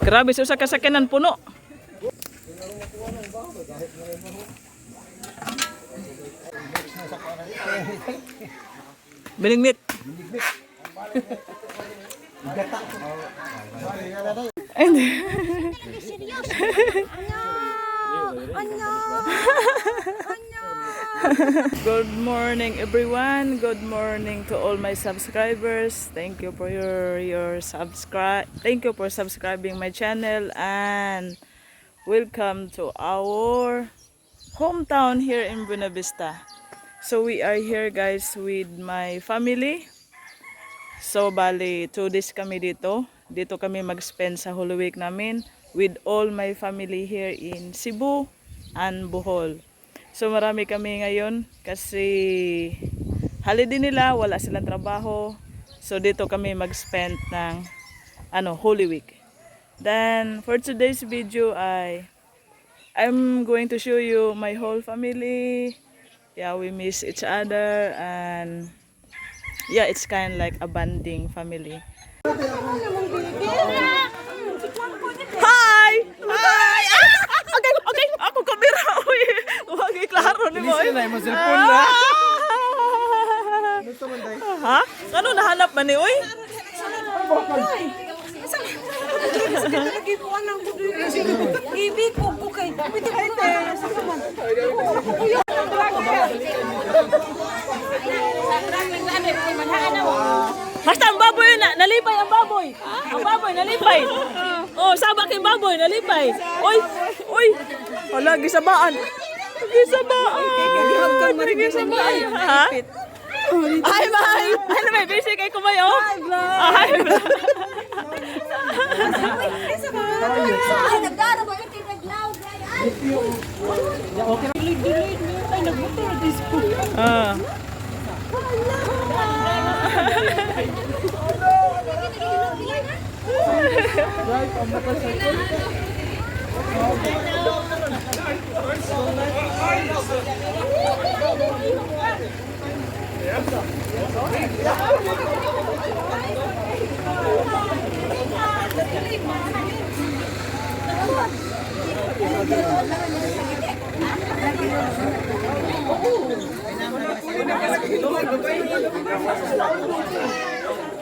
Grabe, sa kasakanan puno. Binignit. Good morning everyone. Good morning to all my subscribers. Thank you for your subscribe. Thank you for subscribing my channel and welcome to our hometown here in Buena Vista. So we are here guys with my family. So bali 2 days kami dito. Dito kami mag-spend sa Holy Week namin with all my family here in Cebu and Bohol. So marami kami ngayon kasi holiday nila, wala silang trabaho. So dito kami mag-spend ng Holy Week. Then for today's video I'm going to show you my whole family. Yeah, we miss each other and yeah, it's kind of like a bonding family. Hi! Hi! Okay, okay. Ako kamera. Uy, huwag klaro ni mo. Listen na, mo cellphone na. Ha? Ano nahanap ba ni Uy? Ibig ko kay pwede pwede. Basta ang baboy nalipay ang baboy. Ang baboy nalipay. Oh, sabak yung baboy nalipay. Uy, uy. Hala, gisabaan. Gisabaan. Gisabaan. Ha? Ay, mahal. Ano may busy kay kumayo? Ay, Nagdaro ba yung tinaglaw? Ah.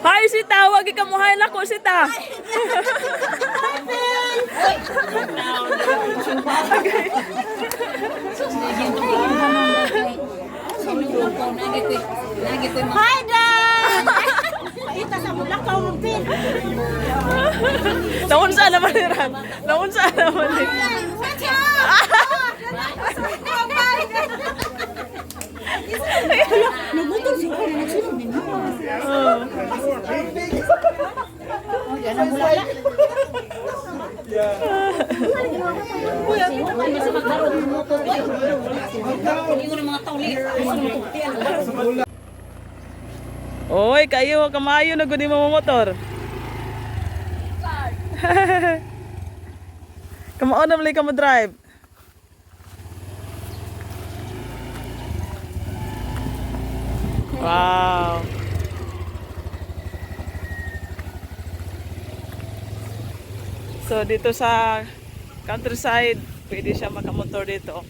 Hi Sita, wag ikamuhay na ko Sita. Hi Dan! Kita sa Bulacau Mumpin. Naunsa naman ni Ran. Naunsa naman ni. Nagutol si ko na nagsunod din. Oh, yan ang bulala. Kuya, sa magkaroon ng motor. Hindi ko ng mga tawli. Oy, kayo kamayo na guni mo motor. Kamaon na balik ka mo drive. Wow. So dito sa countryside, pwede siya makamotor dito.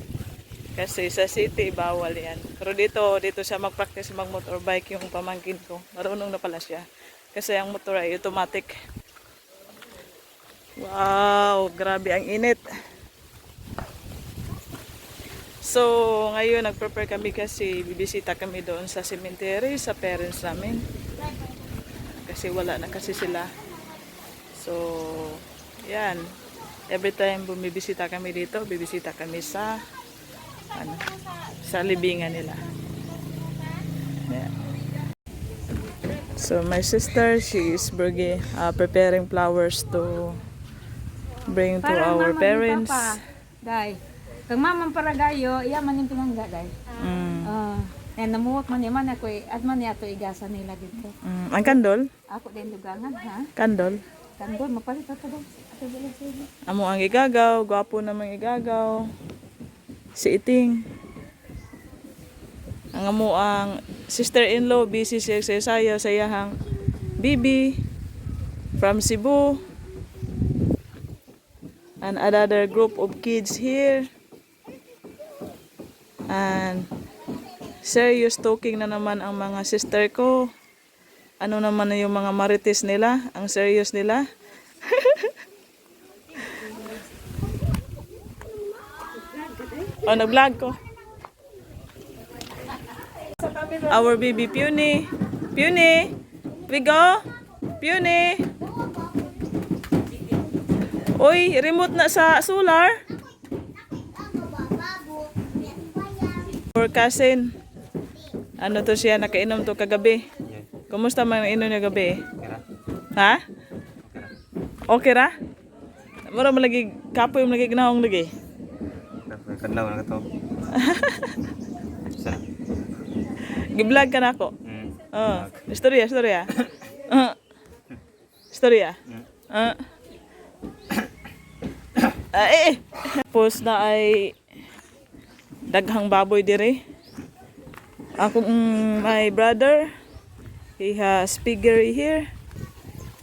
Kasi sa city bawal 'yan. Pero dito siya mag-practice mag-motorbike yung pamangkin ko. Marunong na pala siya. Kasi ang motor ay automatic. Wow, grabe ang init. So, ngayon nag-prepare kami kasi bibisita kami doon sa cemetery sa parents namin. Kasi wala na kasi sila. So, yan. Every time bumibisita kami dito, bibisita kami sa libingan nila. Yan. So, my sister, she is preparing flowers to bring to our parents. Dai. Kang mamang paragayo, iya man yung pinangga dai. Namuwak man yaman ako at man ato igasa nila dito. Ang kandol? Ako din dugangan ha. Kandol? Kandol mapalit ato daw. Ato dili sige. Amo ang igagaw, gwapo namang igagaw. Si Iting. Ang amo ang sister-in-law busy siya sa sayo sa iyahang bibi from Cebu. And another group of kids here. And serious talking na naman ang mga sister ko. Ano naman na yung mga marites nila, ang serious nila. Oh, nag-vlog ko. Our baby Puny. Puny, we go. Puny. Uy, remote na sa solar. For cousin. Ano to siya, nakainom to kagabi. Kumusta man inom niya gabi? Ha? Okay ra? Mura mo lagi, kapoy mo lagi ginahong lagi. Kadlaw na to. Gi-vlog ka na ako. Istorya. Istorya. Tapos na ay daghang baboy dire. Akong my brother, he has piggery here.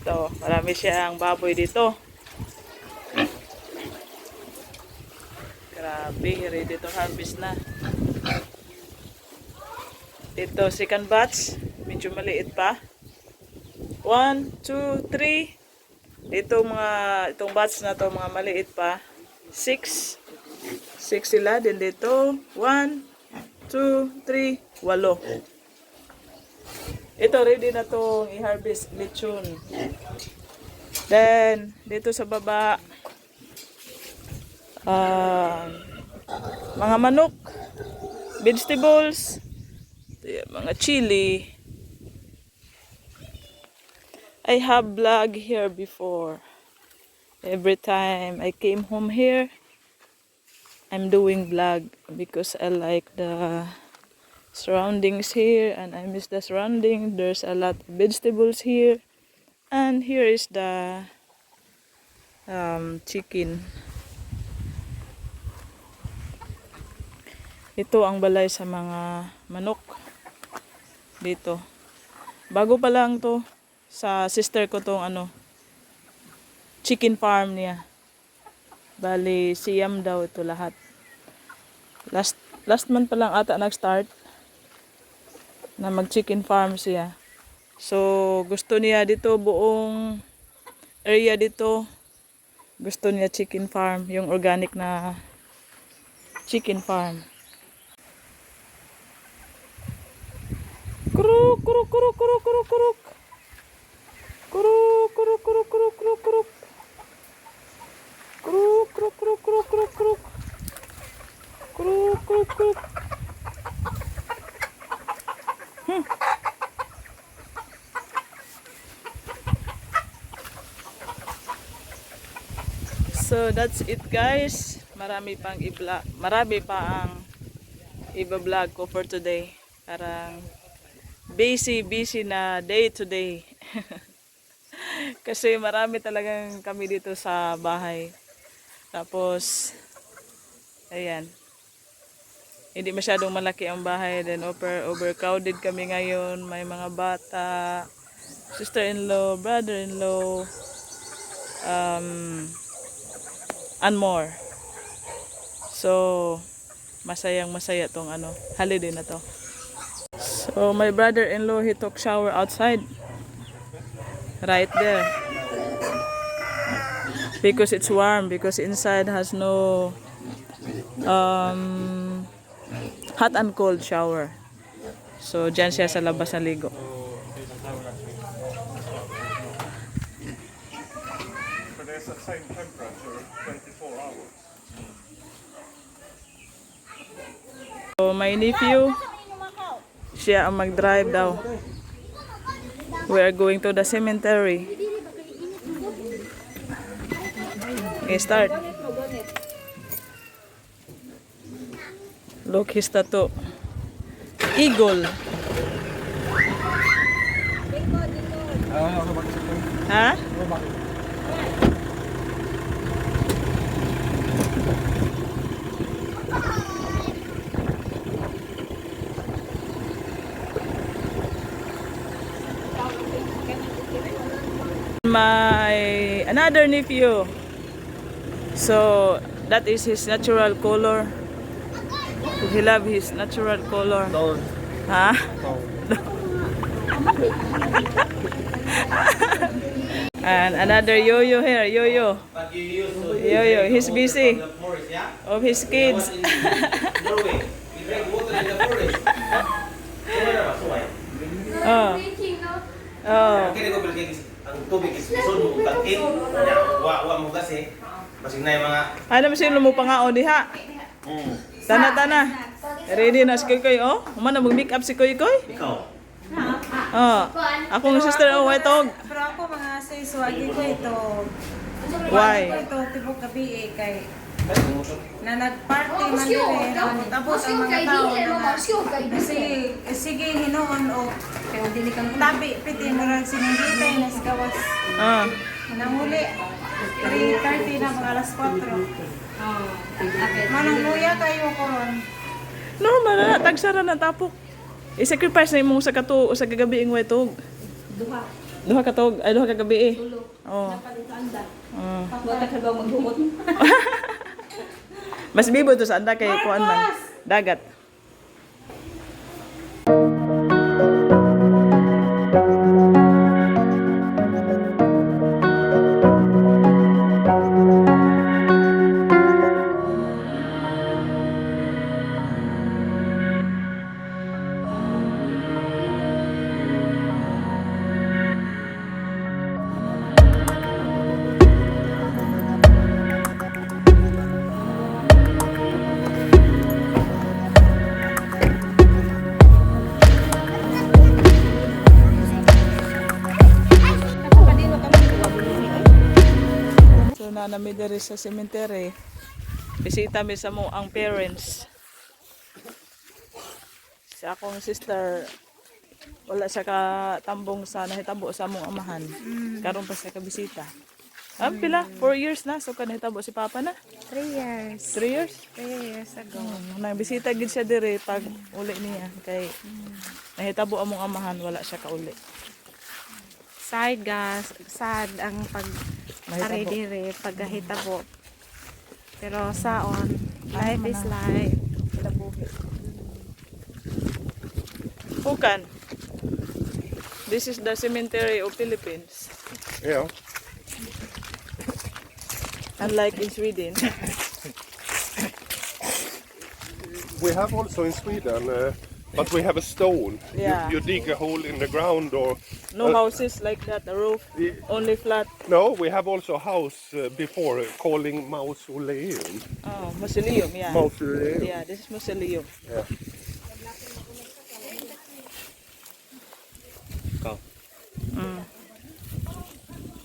So, marami siyang baboy dito. Grabe, ready to harvest na. Dito, second batch. Medyo maliit pa. 1, 2, 3. Dito itong batch na to, mga maliit pa. 6. 6 sila. Din dito, 1, 2, 3, 8. Ito, ready na tong i-harvest lechon. Then, dito sa baba, mga manok, vegetables, mga chili. I have vlog here before. Every time I came home here, I'm doing vlog because I like the surroundings here and I miss the surrounding. There's a lot of vegetables here. And here is the chicken. Ito ang balay sa mga manok. Dito. Bago pa lang to sa sister ko tong chicken farm niya. Bali, siyam daw ito lahat. Last month pa lang ata nag-start na mag-chicken farm siya. So, gusto niya dito, buong area dito, gusto niya chicken farm, yung organic na chicken farm. Kuruk, kuruk, kuruk, kuruk, kuruk, kuruk. Kuruk, kuruk, kuruk, kuruk, kuruk, kuruk. Kuruk, kuruk, kuruk, kuruk, kuruk, kuruk. Kuruk, kuruk, kuruk. So that's it guys. Marami pa ang i-vlog ko for today. Parang busy na day to day. Kasi marami talagang kami dito sa bahay. Tapos ayan. Hindi masyadong malaki ang bahay, then overcrowded kami ngayon. May mga bata, sister-in-law, brother-in-law, and more. So, masaya tong holiday na to. So, my brother-in-law, he took shower outside. Right there. Because it's warm, because inside has no hot and cold shower. So, dyan siya sa labas na ligo. But it's the same temperature 24 hours. So, my nephew, siya ang mag-drive daw. We are going to the cemetery. Okay, start. Look his tattoo. Eagle. Ha? My another nephew. So that is his natural color. He love his natural color. Huh? And another yo-yo here, yo-yo. Yo-yo, he's busy of his kids. Oh. Oh. Ang tubig is ison mo tangkit. Wa mo kasi basig na yung mga Ano mo sino mo pangaon diha? Tana. Ready na si Koy, oh. Umana mag-make up si Koy. ikaw. Oh. Akong sister oh, itog. Pero ako mga sis, wagi ko ito. Why? Ito, tibok gabi kay na nag-party man dire. Tapos ang mga tao na sige hinoon o tabi piti mo lang sinunggitay na sa gawas. Ah. Nanguli 3:30 na mga alas 4. Manang luya kayo koron. Normal na, tagsara na tapok. I-sacrifice na imong sa kato o sa gagabi ing wetog. Duha ka tog, ay duha ka gabi eh. Oh. Mas bibo to sa anda kay kuan man. Dagat. So na nami diri sa cemetery. Bisita mi sa mo ang parents. Si akong sister wala siya ka tambong sa nahitabo sa among amahan. Karon pa siya ka bisita. Pila? 4 years na. So kanahitabo si Papa na. 3 years. 3 years? 3 years ago. Nagbisita gid siya diri pag uli niya kay nahitabo among amahan wala siya ka uli. Sad gas, sad ang pag Mahitabo. ari dire pagkahitabo. Pero saon, life is life. Pukan. This is the cemetery of Philippines. Yeah. Unlike in Sweden. We have also in Sweden, but we have a stone. Yeah. You dig a hole in the ground or... No houses like that, a roof, only flat. No, we have also a house before calling mausoleum. Oh, mausoleum, yeah. Mausoleum. Yeah, this is mausoleum. Yeah. Ikaw.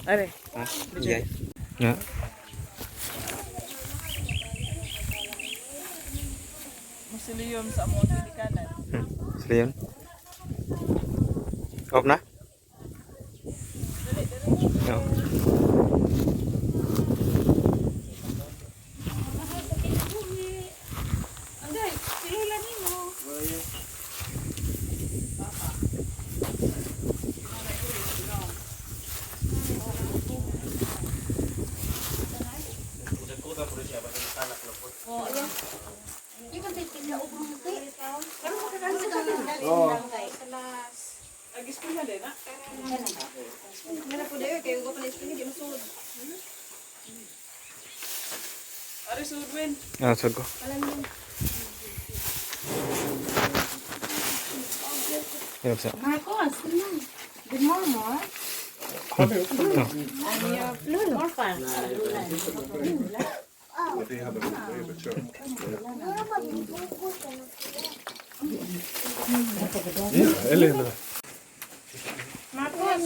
Are, Ha? Iya. Ya. mausoleum sa among Pilikanan. Sila yun. Off na? No. Nag-eskwela din, ha? Are, Sudwin. Ah, sud ko. Yan sa. Marcos, good morning. Han är också med. Morfar. Men det hade varit trevligt kört. Ja, Elena. Marcos.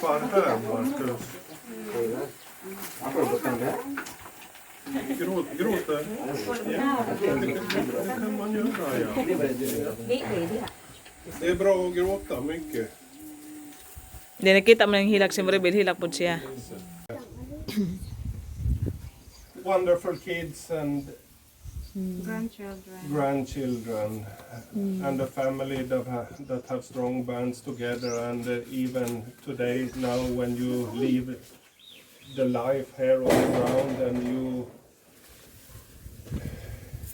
Fan här, Marcus. Gråter. Ja, det kan man göra, ja. Det är bra att gråta mycket. Hindi nakita mo ng hilak si Maribel, hilak po siya. Wonderful kids and grandchildren, and a family that have strong bonds together. And even today, now when you leave the life here on the ground, and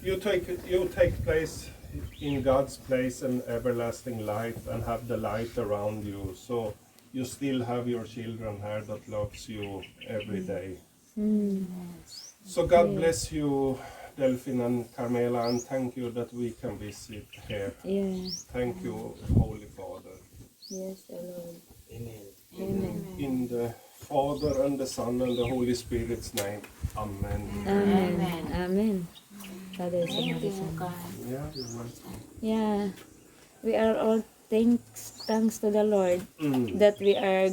you take place in God's place and everlasting life, and have the light around you. So you still have your children here that loves you every day. So God bless you, Delphine and Carmela, and thank you that we can visit here. Yes. Thank you, Holy Father. Yes, O Lord. Amen. Amen. In the Father and the Son and the Holy Spirit's name. Amen. Amen. Amen. Father, Son, Holy Son. Yeah, you're welcome. Yeah. We are all thanks to the Lord that we are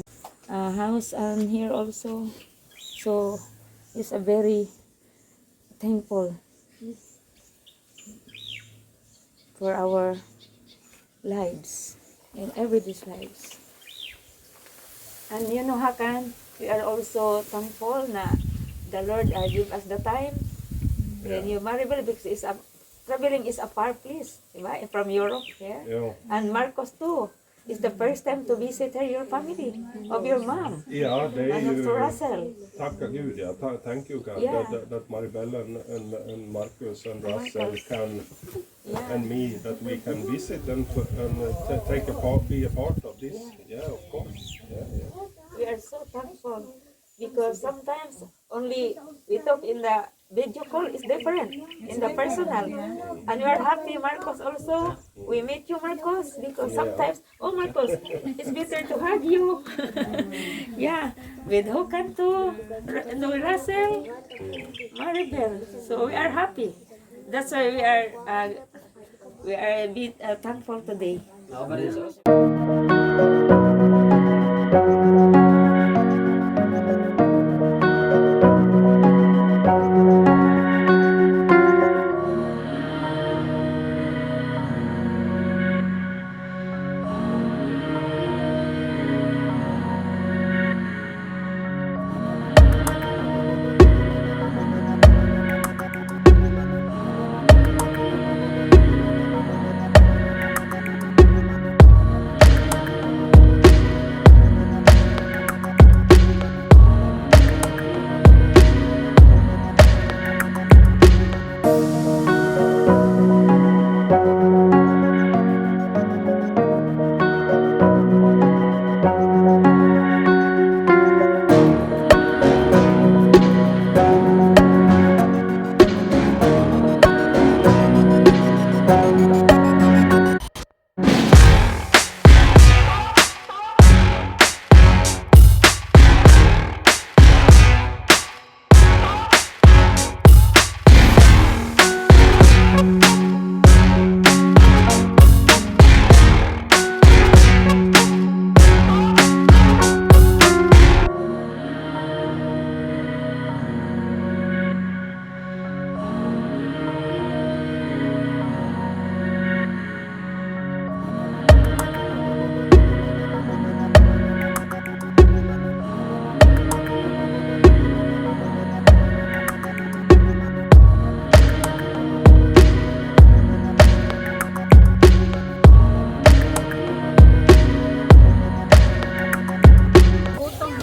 house and here also. So it's a very thankful for our lives and everyday's lives. And you know, Hakan, we are also thankful na the Lord give us the time. Then you marriable because traveling is a far place, diba? From Europe here. Yeah. And Marcos too. It's the first time to visit her, your family, of your mom. Ja, det är And also ju... Russell. Tacka Gud, ja. Thank you God Yeah. that Maribel and Marcus and Russell Marcus. can, Yeah. and me, that we can visit and take be a part of this. Yeah, of course. Yeah. We are so thankful because sometimes only we talk in the video call is different in the personal, and we are happy, Marcos. Also, we meet you, Marcos, because sometimes, oh Marcos, it's better to hug you. Yeah, with Hokan too, and with Russell, Maribel. So we are happy. That's why we are a bit thankful today.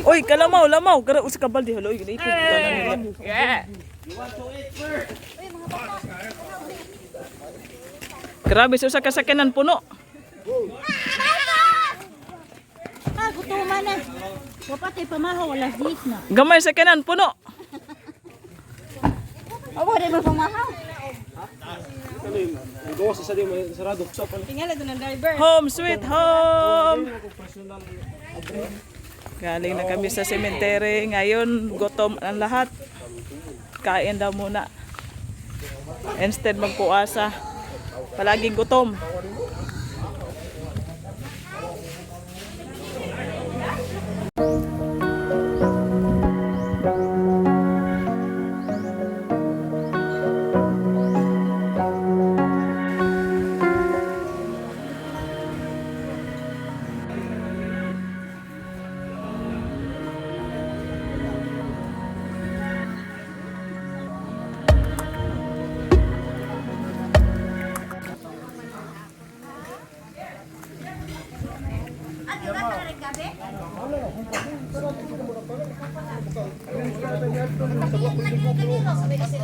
Oy, kalamaw, lamaw. Gara usa ka balde halo, ikot. Yeah. Grabe sa kasakinan puno. Gutuman na. Dapat ay pamahaw, wala dis na. Gamay sa kanan puno. Abo, di ba pamahaw? Home sweet home. Galing na kami sa cemetery. Ngayon, gutom ang lahat. Kain daw muna. Instead magpuasa. Palaging gutom.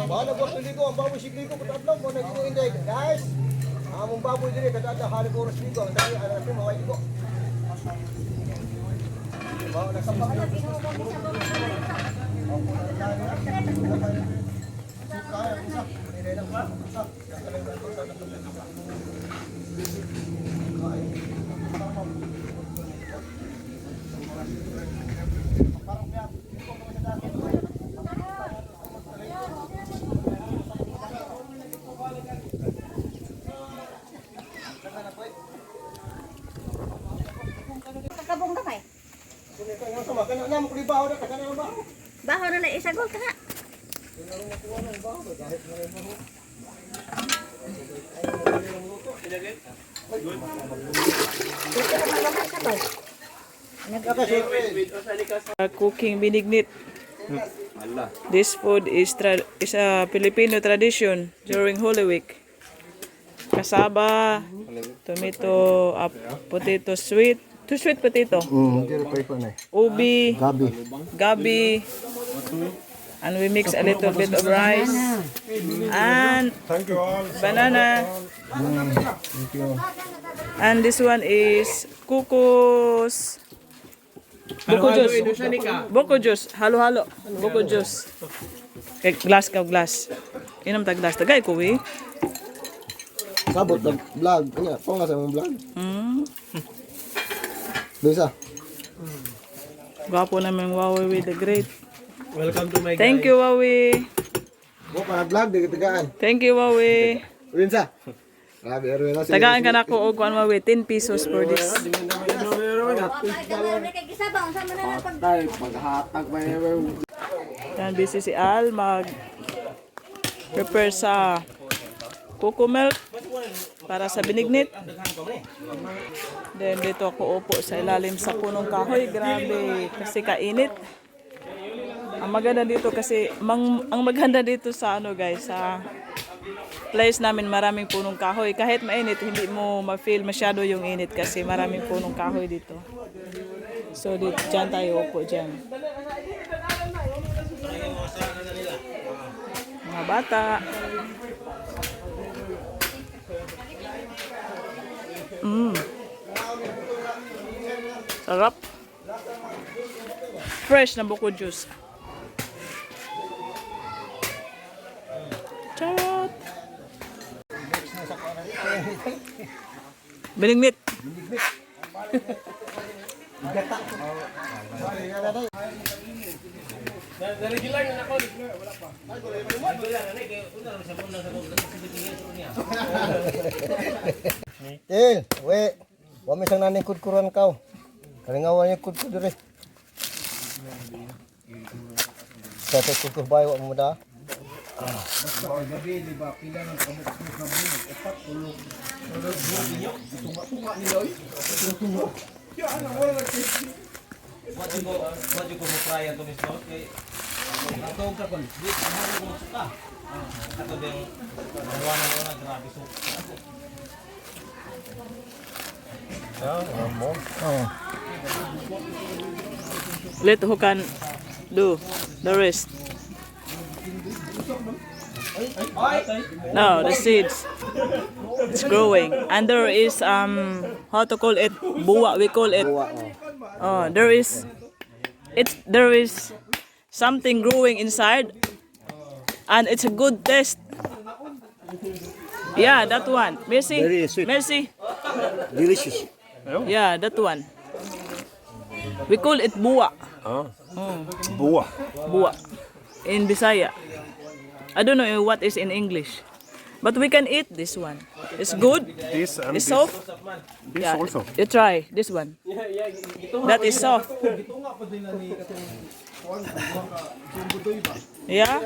Bahala ko sa ligo, ang baboy si ligo, patadlaw mo na ligo inday. Guys, among baboy diri kada hari ko oras ligo, ang dali ana natin maway ligo. Bawa na sampak. Kabong na kay. Kaya sama kana na mo kulibaw na kana na ba? Baho na lang isa gol kana. Cooking binignit. This food is a Filipino tradition during Holy Week. Kasaba, tomato, potato sweet, sweet potato, Diri pa ipa na. ubi, Gabi. gabi, and we mix a little bit of rice and Thank you all. banana. And this one is kukos. Buko juice. Buko juice. Halo-halo. Buko juice. Kay glass ka glass. Inom ta glass. Tagay ko eh. Sabot na vlog. Kanya, po nga sa mong vlog. Bisa. Gwapo naman Wawi with the great. Welcome to my Thank you Wawi. Mo pa vlog di tagaan. Thank you Wawi. Winsa. Grabe Erwin na Tagaan ka na ko og kuan Wawi 10 pesos for this. Yan busy si Al mag prepare sa cocoa milk para sa binignit. Then dito ako upo sa ilalim sa punong kahoy. Grabe kasi kainit. Ang maganda dito kasi ang maganda dito sa ano guys, sa place namin maraming punong kahoy. Kahit mainit hindi mo ma-feel masyado yung init kasi maraming punong kahoy dito. So dito dyan tayo upo dyan. Mga bata. Sarap. Fresh na buko juice. Charot. Binignit. Til, we. Wa mi sang naning kudkuran kaw. Kalingawan yung kudkud diri. Sa te kudkur bayo mo da. Wajib ko mo try ato ni Scott kay ato ka kon. Di mo mo suka. Ato din nawana grabe suka. Let who can do the rest. No, the seeds. It's growing. And there is how to call it? Buwa we call it. Oh, there is something growing inside. And it's a good taste. Yeah, that one. Mercy. Very sweet. Mercy. Delicious. Yeah, that one. We call it buwa. Boa. Buwa. In Bisaya. I don't know what is in English. But we can eat this one. It's good. This and It's this. soft. This Yeah, also. you try this one. That is soft. Yeah.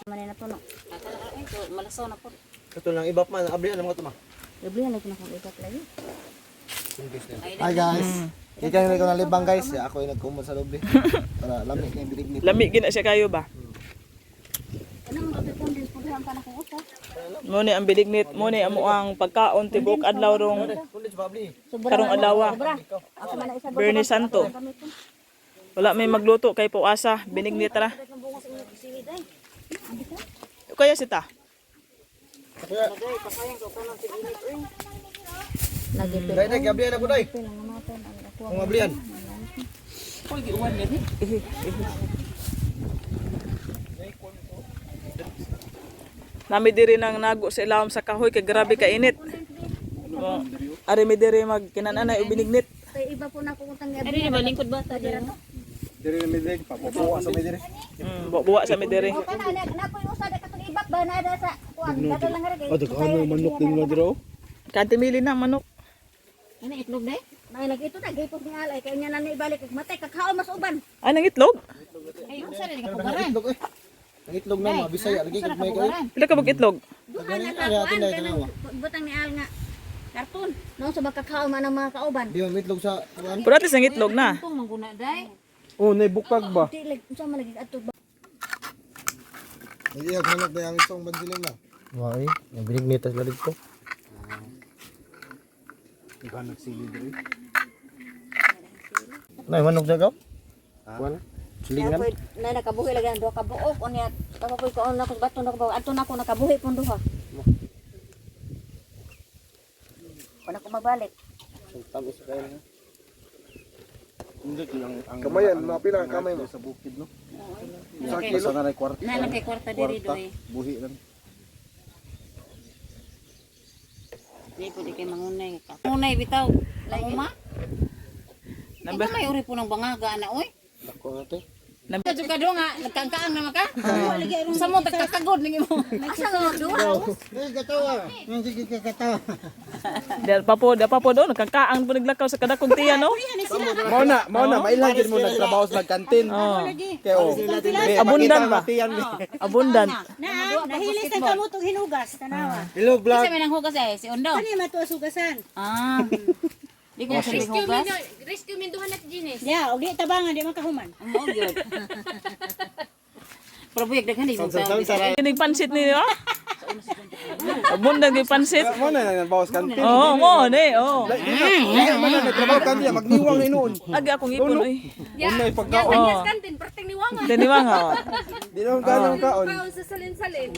Manina to no. Malasaw na po. Kato lang ibap man, abri alam mo to ma. Gabrihan lagi na kung ikat lagi. Hi guys. Ikan ko na libang guys, ako yung nagkumot sa lobby. Para lamig yung bilig Lami gina siya kayo ba? Anong mapipundin po diyan pa na kung uto? Mo ni ang bilignit, mo ni amo ang pagkaon tibok adlaw rong karong adlaw. Ako man na isa Bernie Santo. Wala may magluto kay puasa, binignit ra. Kaya sita. Dai, dai, gablian ako dai. Kung mablian. Nami diri nang nago sa ilawom sa kahoy kay grabe ka init. Oh, ari mi diri mag kinananay binignit. Kay iba po na ko utang gabi. Ari ba lingkod ba ta dira to? Diri na midig, papupuwa sa midiri. Buwa sa mi diri. O kana na po yung usada katong ibak ba na ada sa kuan. Dada lang ra kay. Manok din na diro. Kanti mili na manok. Ano itlog day? Nay nagito na gipos ni alay kay nya na ibalik kag matay kakao mas uban. Ay nang itlog. Ay unsa rin kapugaran? Itlog eh. Ang itlog na mabisaya lagi kag may kayo. Pila ka bag itlog? Duha na kakuan kanang butang ni al nga karton. Nang sa kakao man ang mga kauban. Di man itlog sa kuan. Pero at least ang itlog na. Kung mangguna day. Oh, nay bukag ba? Di unsa man lagi ato ba? Hindi ako hanap na ang isang bandiling na. Wai, ang bilig nitas na dito. Iba nagsili diri. Nay manok jagaw? Kuan. Silingan. Na nakabuhi lagi ang duha ka buok unya kapoy ko na ko baton na ko ato na ko nakabuhi pun duha. Wala ko mabalik. Tamis kayo na. Hindi ang kamayan, mapila ang kamay mo sa bukid no. Sa kilo sa kanay kwarta. Na lang kay kwarta diri do eh. Buhi lang. Di po di kay mangunay ka. Mangunay bitaw. Layo ma. Ito may uri po ng bangaga na oy. Ako ate. Kadto ka do nga nagkangkaang na maka. Sa mo tagkakagod ningi mo. Asa nga do? Ay katawa. Sige katawa. Da pa po do nagkakaang po naglakaw sa kadakong tiya no. Mao na, mailan gid mo nagtrabaho sa kantin. Oh. Kay oh. Abundan ba? Abundant. Nahilis ang kamutong hinugas, tanawa. Hello vlog. Kasi may nang hugas eh si Ondo. Ano yung matuwa sugasan? Ah. Di ko sa hugas. Rescue minduhan at Gines. Yeah, o di tabangan, di makahuman. Mo gyud. Probuyag daghan di mo sa. Kinig pansit ni ha? Abundant kay pansit. Mo na nagtrabaho sa kantin. Oo, mo ni, oo. Ay man nagtrabaho kantin, magniwang inuon. Agi akong ipon oy. Unay pagkaon. Oo. Kantin, perting niwangan. Diniwang ha. Di naman kanang kaon. Sa salin-salin.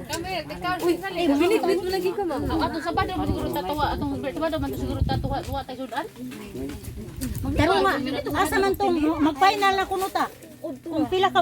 Kami, nagkaon salin. Minit-minit mo lagi ka mo. Atong sabado mo siguro tatuwa. Atong sabado man siguro tatuwa. Tuwa tayo sudan. Pero ma, asa man tong mag-final na kuno ta. Kung pila ka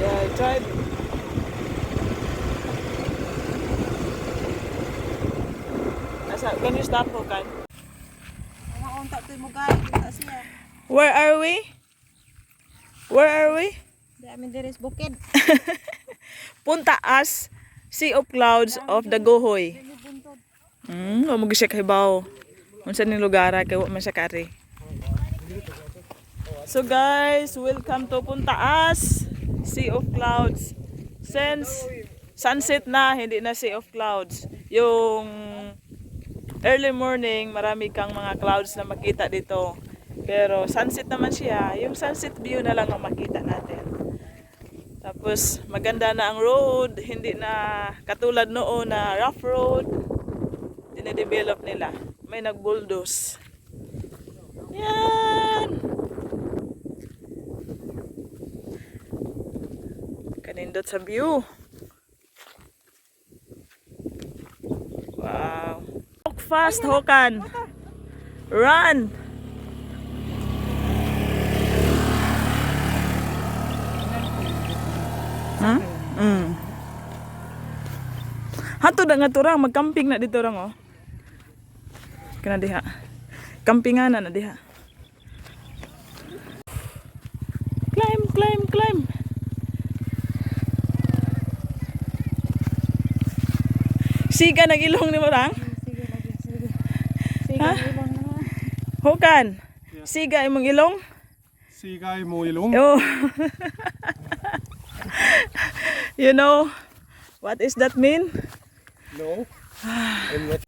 Yeah, tried. Can you stop ho kan? Where are we? Where are we? Di amin diri sa bukid. Puntaas, Sea of Clouds of Dagohoy. Wa mo gisya kay bawo. Unsa ning lugar kay wa man siya kari. So guys, welcome to Puntaas, Sea of Clouds. Since sunset na, hindi na Sea of Clouds. Yung early morning, marami kang mga clouds na makita dito. Pero sunset naman siya, yung sunset view na lang ang makita natin. Tapos maganda na ang road, hindi na katulad noon na rough road. Dine-develop nila. May nag-bulldoze. Yan! Kanindot sa view. Wow. Walk fast, Hokan. Run! Huh? Hato da nga turang magcamping na dito rang oh. Kana diha. Campingan na diha. Climb, climb, climb. Siga nag-ilong ni mo rang? Siga ilong na. Hokan. Siga imong ilong? Siga mo ilong. Oh. You know what is that mean? No. I'm not.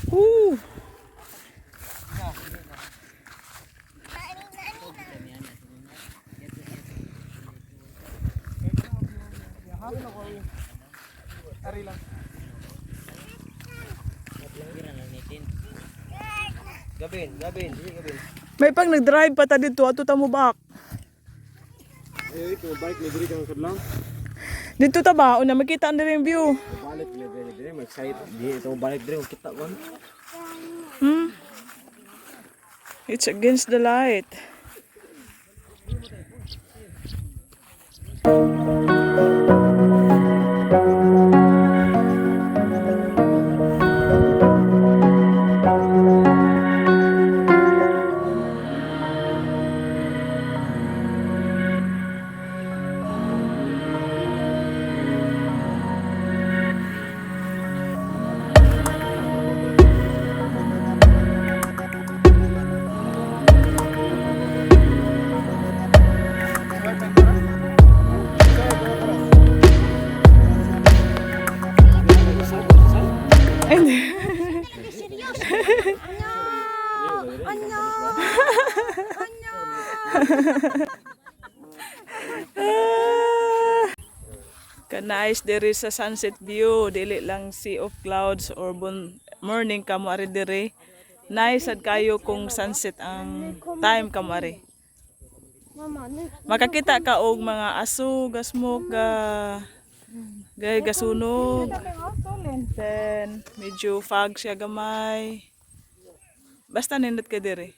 Woo. Gabin. May pang nag-drive pa ta dito ato ta mo back. Ay, ito bike ni diri kang kadlang. Dito ta ba una makita ang yung view. Balik diri mag-side di ito balik diri kita kon. It's against the light. Kanais diri sa sunset view, dili lang Sea of Clouds or morning kamo ari diri. Nice sad kayo kung sunset ang time kamo ari. Makakita ka og mga aso, gasmok, gasunog. Then medyo fog siya gamay. Basta nindot ka diri.